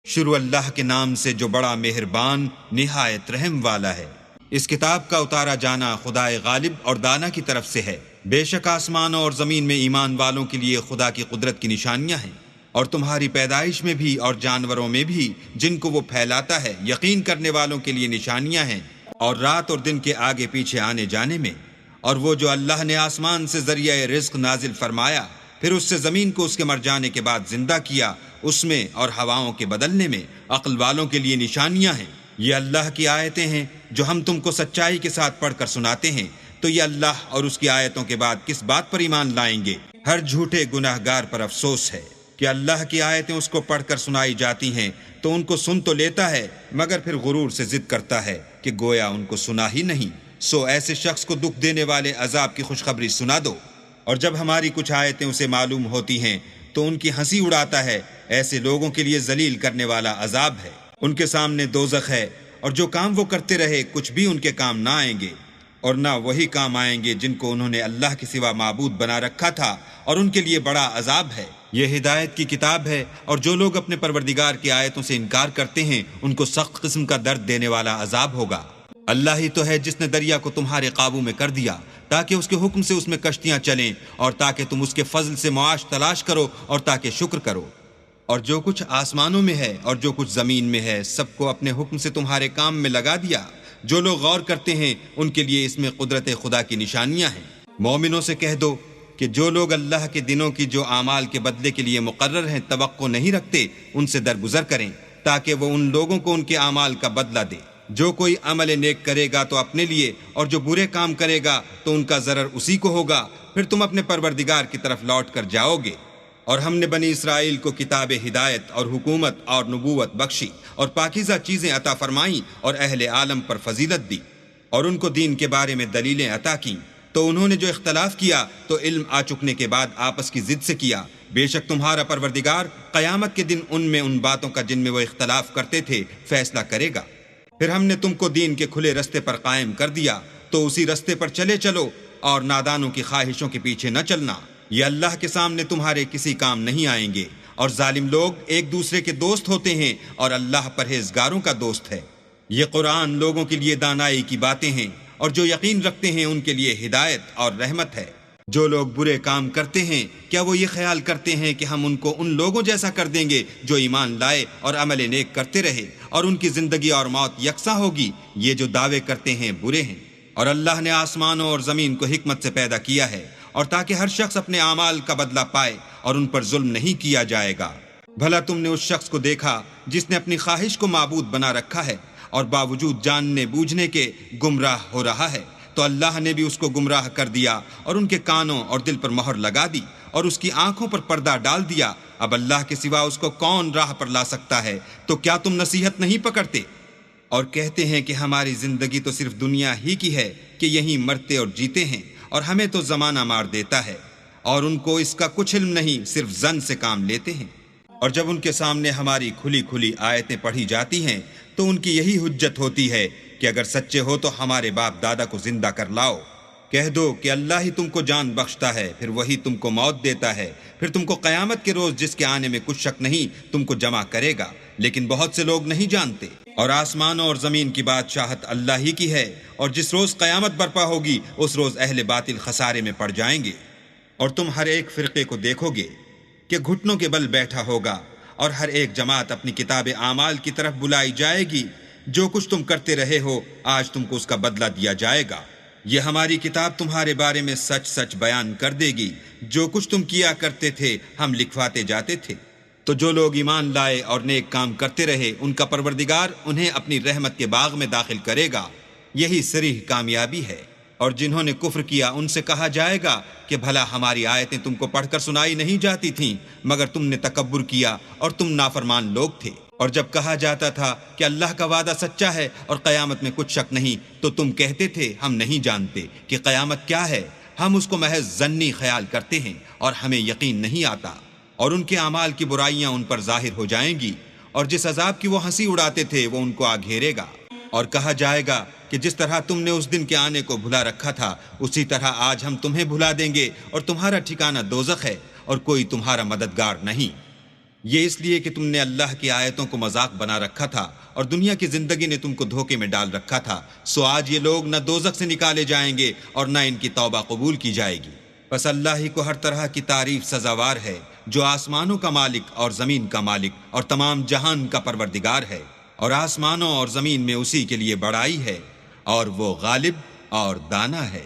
شروع اللہ کے نام سے جو بڑا مہربان نہایت رحم والا ہے۔ اس کتاب کا اتارا جانا خدائے غالب اور دانا کی طرف سے ہے۔ بے شک آسمانوں اور زمین میں ایمان والوں کے لیے خدا کی قدرت کی نشانیاں ہیں، اور تمہاری پیدائش میں بھی اور جانوروں میں بھی جن کو وہ پھیلاتا ہے یقین کرنے والوں کے لیے نشانیاں ہیں، اور رات اور دن کے آگے پیچھے آنے جانے میں، اور وہ جو اللہ نے آسمان سے ذریعہ رزق نازل فرمایا، پھر اس سے زمین کو اس کے مر جانے کے بعد زندہ کیا، اس میں اور ہواؤں کے بدلنے میں عقل والوں کے لیے نشانیاں ہیں۔ یہ اللہ کی آیتیں ہیں جو ہم تم کو سچائی کے ساتھ پڑھ کر سناتے ہیں، تو یہ اللہ اور اس کی آیتوں کے بعد کس بات پر ایمان لائیں گے؟ ہر جھوٹے گناہ گار پر افسوس ہے کہ اللہ کی آیتیں اس کو پڑھ کر سنائی جاتی ہیں تو ان کو سن تو لیتا ہے، مگر پھر غرور سے ضد کرتا ہے کہ گویا ان کو سنا ہی نہیں۔ سو ایسے شخص کو دکھ دینے والے عذاب کی خوشخبری سنا دو، اور جب ہماری کچھ آیتیں اسے معلوم ہوتی ہیں تو ان کی ہنسی اڑاتا ہے۔ ایسے لوگوں کے لیے ذلیل کرنے والا عذاب ہے، ان کے سامنے دوزخ ہے، اور جو کام وہ کرتے رہے کچھ بھی ان کے کام نہ آئیں گے، اور نہ وہی کام آئیں گے جن کو انہوں نے اللہ کے سوا معبود بنا رکھا تھا، اور ان کے لیے بڑا عذاب ہے۔ یہ ہدایت کی کتاب ہے، اور جو لوگ اپنے پروردگار کی آیتوں سے انکار کرتے ہیں ان کو سخت قسم کا درد دینے والا عذاب ہوگا۔ اللہ ہی تو ہے جس نے دریا کو تمہارے قابو میں کر دیا تاکہ اس کے حکم سے اس میں کشتیاں چلیں، اور تاکہ تم اس کے فضل سے معاش تلاش کرو، اور تاکہ شکر کرو۔ اور جو کچھ آسمانوں میں ہے اور جو کچھ زمین میں ہے سب کو اپنے حکم سے تمہارے کام میں لگا دیا۔ جو لوگ غور کرتے ہیں ان کے لیے اس میں قدرت خدا کی نشانیاں ہیں۔ مومنوں سے کہہ دو کہ جو لوگ اللہ کے دنوں کی جو اعمال کے بدلے کے لیے مقرر ہیں توقع نہیں رکھتے، ان سے درگزر کریں تاکہ وہ ان لوگوں کو ان کے اعمال کا بدلہ دے۔ جو کوئی عمل نیک کرے گا تو اپنے لیے، اور جو برے کام کرے گا تو ان کا ضرر اسی کو ہوگا، پھر تم اپنے پروردگار کی طرف لوٹ کر جاؤ گے۔ اور ہم نے بنی اسرائیل کو کتاب ہدایت اور حکومت اور نبوت بخشی، اور پاکیزہ چیزیں عطا فرمائیں، اور اہل عالم پر فضیلت دی، اور ان کو دین کے بارے میں دلیلیں عطا کیں۔ تو انہوں نے جو اختلاف کیا تو علم آ چکنے کے بعد آپس کی ضد سے کیا۔ بے شک تمہارا پروردگار قیامت کے دن ان میں ان باتوں کا جن میں وہ اختلاف کرتے تھے فیصلہ کرے گا۔ پھر ہم نے تم کو دین کے کھلے رستے پر قائم کر دیا، تو اسی رستے پر چلے چلو، اور نادانوں کی خواہشوں کے پیچھے نہ چلنا۔ یہ اللہ کے سامنے تمہارے کسی کام نہیں آئیں گے، اور ظالم لوگ ایک دوسرے کے دوست ہوتے ہیں، اور اللہ پرہیزگاروں کا دوست ہے۔ یہ قرآن لوگوں کے لیے دانائی کی باتیں ہیں، اور جو یقین رکھتے ہیں ان کے لیے ہدایت اور رحمت ہے۔ جو لوگ برے کام کرتے ہیں کیا وہ یہ خیال کرتے ہیں کہ ہم ان کو ان لوگوں جیسا کر دیں گے جو ایمان لائے اور عمل نیک کرتے رہے، اور ان کی زندگی اور موت یکساں ہوگی؟ یہ جو دعوے کرتے ہیں برے ہیں۔ اور اللہ نے آسمانوں اور زمین کو حکمت سے پیدا کیا ہے، اور تاکہ ہر شخص اپنے اعمال کا بدلہ پائے، اور ان پر ظلم نہیں کیا جائے گا۔ بھلا تم نے اس شخص کو دیکھا جس نے اپنی خواہش کو معبود بنا رکھا ہے، اور باوجود جاننے بوجھنے کے گمراہ ہو رہا ہے؟ تو اللہ نے بھی اس کو گمراہ کر دیا، اور ان کے کانوں اور دل پر مہر لگا دی، اور اس کی آنکھوں پر پردہ ڈال دیا۔ اب اللہ کے سوا اس کو کون راہ پر لا سکتا ہے؟ تو کیا تم نصیحت نہیں پکڑتے؟ اور کہتے ہیں کہ ہماری زندگی تو صرف دنیا ہی کی ہے، کہ یہیں مرتے اور جیتے ہیں، اور ہمیں تو زمانہ مار دیتا ہے، اور ان کو اس کا کچھ علم نہیں، صرف ظن سے کام لیتے ہیں۔ اور جب ان کے سامنے ہماری کھلی کھلی آیتیں پڑھی جاتی ہیں تو ان کی یہی حجت ہوتی ہے کہ اگر سچے ہو تو ہمارے باپ دادا کو زندہ کر لاؤ۔ کہہ دو کہ اللہ ہی تم کو جان بخشتا ہے، پھر وہی تم کو موت دیتا ہے، پھر تم کو قیامت کے روز جس کے آنے میں کچھ شک نہیں تم کو جمع کرے گا۔ لیکن بہت سے لوگ نہیں جانتے۔ اور آسمانوں اور زمین کی بادشاہت اللہ ہی کی ہے، اور جس روز قیامت برپا ہوگی اس روز اہل باطل خسارے میں پڑ جائیں گے۔ اور تم ہر ایک فرقے کو دیکھو گے کہ گھٹنوں کے بل بیٹھا ہوگا، اور ہر ایک جماعت اپنی کتاب اعمال کی طرف بلائی جائے گی۔ جو کچھ تم کرتے رہے ہو آج تم کو اس کا بدلہ دیا جائے گا۔ یہ ہماری کتاب تمہارے بارے میں سچ سچ بیان کر دے گی۔ جو کچھ تم کیا کرتے تھے ہم لکھواتے جاتے تھے۔ تو جو لوگ ایمان لائے اور نیک کام کرتے رہے ان کا پروردگار انہیں اپنی رحمت کے باغ میں داخل کرے گا۔ یہی صریح کامیابی ہے۔ اور جنہوں نے کفر کیا ان سے کہا جائے گا کہ بھلا ہماری آیتیں تم کو پڑھ کر سنائی نہیں جاتی تھیں، مگر تم نے تکبر کیا اور تم نافرمان لوگ تھے۔ اور جب کہا جاتا تھا کہ اللہ کا وعدہ سچا ہے اور قیامت میں کچھ شک نہیں، تو تم کہتے تھے ہم نہیں جانتے کہ قیامت کیا ہے، ہم اس کو محض ظنی خیال کرتے ہیں اور ہمیں یقین نہیں آتا۔ اور ان کے اعمال کی برائیاں ان پر ظاہر ہو جائیں گی، اور جس عذاب کی وہ ہنسی اڑاتے تھے وہ ان کو آ گھیرے گا۔ اور کہا جائے گا کہ جس طرح تم نے اس دن کے آنے کو بھلا رکھا تھا اسی طرح آج ہم تمہیں بھلا دیں گے، اور تمہارا ٹھکانہ دوزخ ہے اور کوئی تمہارا مددگار نہیں۔ یہ اس لیے کہ تم نے اللہ کی آیتوں کو مذاق بنا رکھا تھا اور دنیا کی زندگی نے تم کو دھوکے میں ڈال رکھا تھا، سو آج یہ لوگ نہ دوزخ سے نکالے جائیں گے اور نہ ان کی توبہ قبول کی جائے گی۔ بس اللہ ہی کو ہر طرح کی تعریف سزاوار ہے، جو آسمانوں کا مالک اور زمین کا مالک اور تمام جہان کا پروردگار ہے، اور آسمانوں اور زمین میں اسی کے لیے بڑائی ہے، اور وہ غالب اور دانا ہے۔